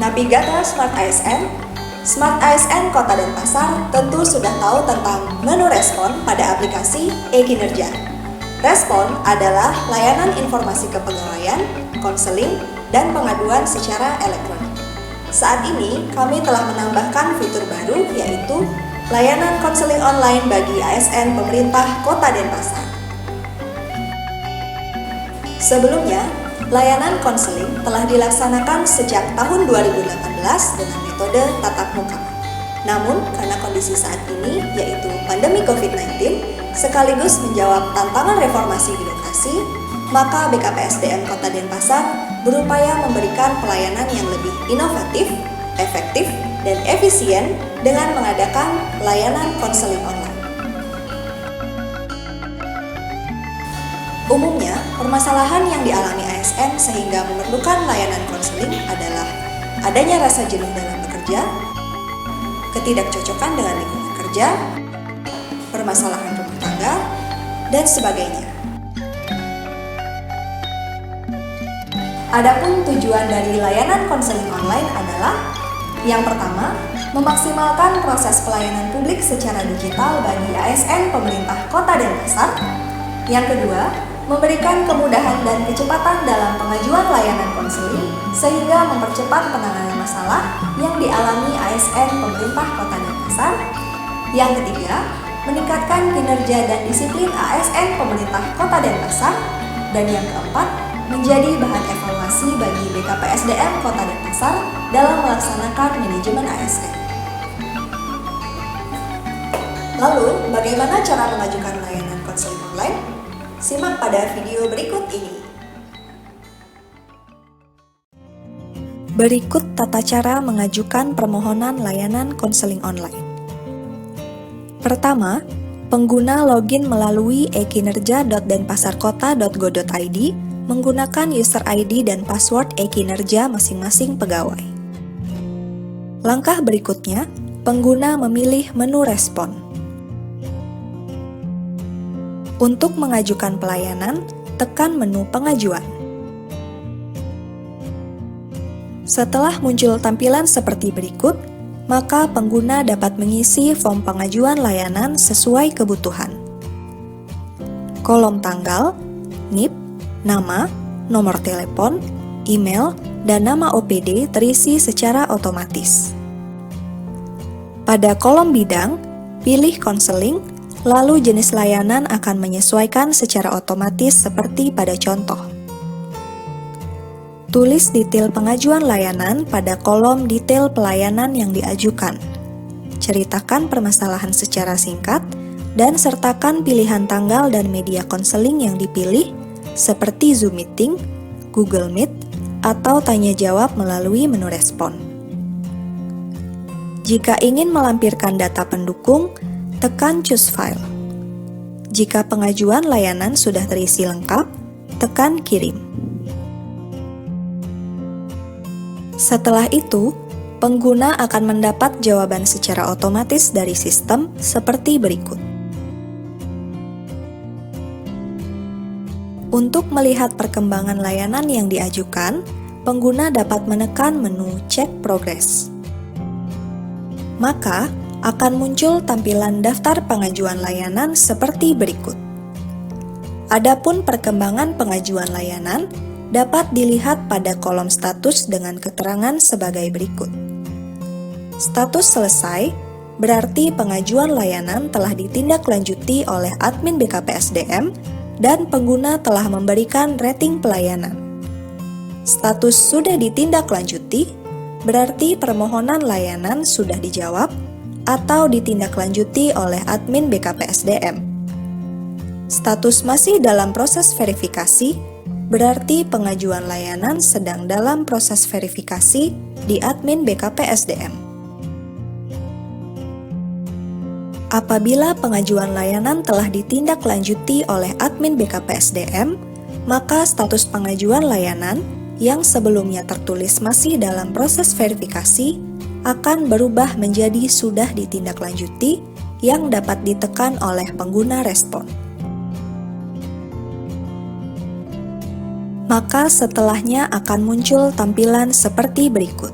Navigator Smart ASN, Smart ASN Kota Denpasar tentu sudah tahu tentang menu respon pada aplikasi e-Kinerja. Respon adalah layanan informasi kepegawaian, konseling, dan pengaduan secara elektronik. Saat ini, kami telah menambahkan fitur baru yaitu layanan konseling online bagi ASN pemerintah Kota Denpasar. Sebelumnya, layanan konseling telah dilaksanakan sejak tahun 2018 dengan metode tatap muka. Namun, karena kondisi saat ini, yaitu pandemi COVID-19, sekaligus menjawab tantangan reformasi birokrasi, maka BKPSDM Kota Denpasar berupaya memberikan pelayanan yang lebih inovatif, efektif, dan efisien dengan mengadakan layanan konseling online. Umumnya, permasalahan yang dialami ASN sehingga memerlukan layanan konseling adalah adanya rasa jenuh dalam bekerja, ketidakcocokan dengan lingkungan kerja, permasalahan rumah tangga, dan sebagainya. Adapun tujuan dari layanan konseling online adalah yang pertama, memaksimalkan proses pelayanan publik secara digital bagi ASN pemerintah Kota Denpasar. Yang kedua, memberikan kemudahan dan kecepatan dalam pengajuan layanan konseling sehingga mempercepat penanganan masalah yang dialami ASN pemerintah Kota Denpasar. Yang ketiga, meningkatkan kinerja dan disiplin ASN pemerintah Kota Denpasar. Dan yang keempat, menjadi bahan evaluasi bagi BKPSDM Kota Denpasar dalam melaksanakan manajemen ASN. Lalu, bagaimana cara mengajukan layanan konseling online? Simak pada video berikut ini. Berikut tata cara mengajukan permohonan layanan konseling online. Pertama, pengguna login melalui ekinerja.denpasarkota.go.id menggunakan user ID dan password e-Kinerja masing-masing pegawai. Langkah berikutnya, pengguna memilih menu respon. Untuk mengajukan pelayanan, tekan menu pengajuan. Setelah muncul tampilan seperti berikut, maka pengguna dapat mengisi form pengajuan layanan sesuai kebutuhan. Kolom tanggal, NIP, nama, nomor telepon, email, dan nama OPD terisi secara otomatis. Pada kolom bidang, pilih konseling, lalu jenis layanan akan menyesuaikan secara otomatis seperti pada contoh. Tulis detail pengajuan layanan pada kolom detail pelayanan yang diajukan. Ceritakan permasalahan secara singkat, dan sertakan pilihan tanggal dan media konseling yang dipilih, seperti Zoom Meeting, Google Meet, atau tanya jawab melalui menu respon. Jika ingin melampirkan data pendukung, tekan Choose File. Jika pengajuan layanan sudah terisi lengkap, tekan Kirim. Setelah itu, pengguna akan mendapat jawaban secara otomatis dari sistem seperti berikut. Untuk melihat perkembangan layanan yang diajukan, pengguna dapat menekan menu Cek Progress. Maka, akan muncul tampilan daftar pengajuan layanan seperti berikut. Adapun perkembangan pengajuan layanan dapat dilihat pada kolom status dengan keterangan sebagai berikut. Status selesai berarti pengajuan layanan telah ditindaklanjuti oleh admin BKPSDM dan pengguna telah memberikan rating pelayanan. Status sudah ditindaklanjuti berarti permohonan layanan sudah dijawab atau ditindaklanjuti oleh admin BKPSDM. Status masih dalam proses verifikasi, berarti pengajuan layanan sedang dalam proses verifikasi di admin BKPSDM. Apabila pengajuan layanan telah ditindaklanjuti oleh admin BKPSDM, maka status pengajuan layanan yang sebelumnya tertulis masih dalam proses verifikasi akan berubah menjadi sudah ditindaklanjuti yang dapat ditekan oleh pengguna respon. Maka setelahnya akan muncul tampilan seperti berikut.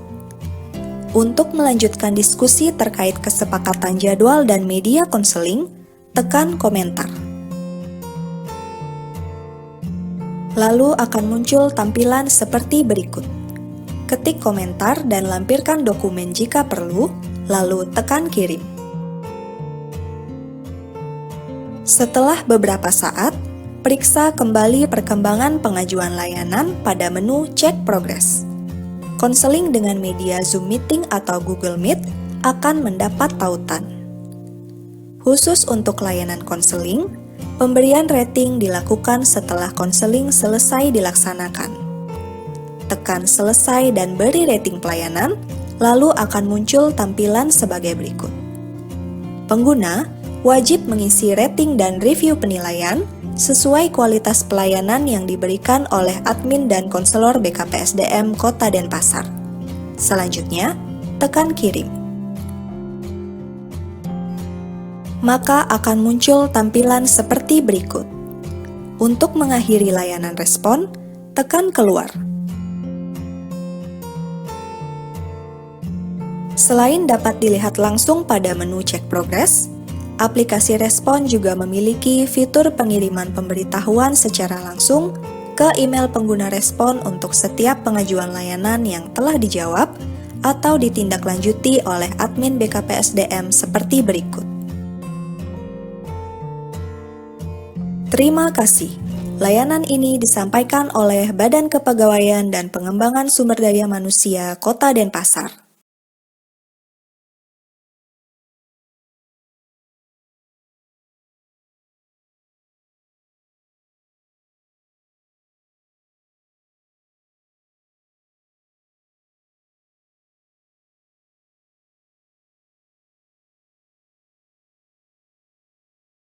Untuk melanjutkan diskusi terkait kesepakatan jadwal dan media konseling, tekan komentar. Lalu akan muncul tampilan seperti berikut. Ketik komentar dan lampirkan dokumen jika perlu, lalu tekan kirim. Setelah beberapa saat, periksa kembali perkembangan pengajuan layanan pada menu Cek Progres. Konseling dengan media Zoom Meeting atau Google Meet akan mendapat tautan. Khusus untuk layanan konseling, pemberian rating dilakukan setelah konseling selesai dilaksanakan. Tekan selesai dan beri rating pelayanan, lalu akan muncul tampilan sebagai berikut. Pengguna wajib mengisi rating dan review penilaian sesuai kualitas pelayanan yang diberikan oleh admin dan konselor BKPSDM Kota Denpasar. Selanjutnya, tekan kirim. Maka akan muncul tampilan seperti berikut. Untuk mengakhiri layanan respon, tekan keluar. Selain dapat dilihat langsung pada menu cek progres, aplikasi Respon juga memiliki fitur pengiriman pemberitahuan secara langsung ke email pengguna Respon untuk setiap pengajuan layanan yang telah dijawab atau ditindaklanjuti oleh admin BKPSDM seperti berikut. Terima kasih. Layanan ini disampaikan oleh Badan Kepegawaian dan Pengembangan Sumber Daya Manusia Kota Denpasar.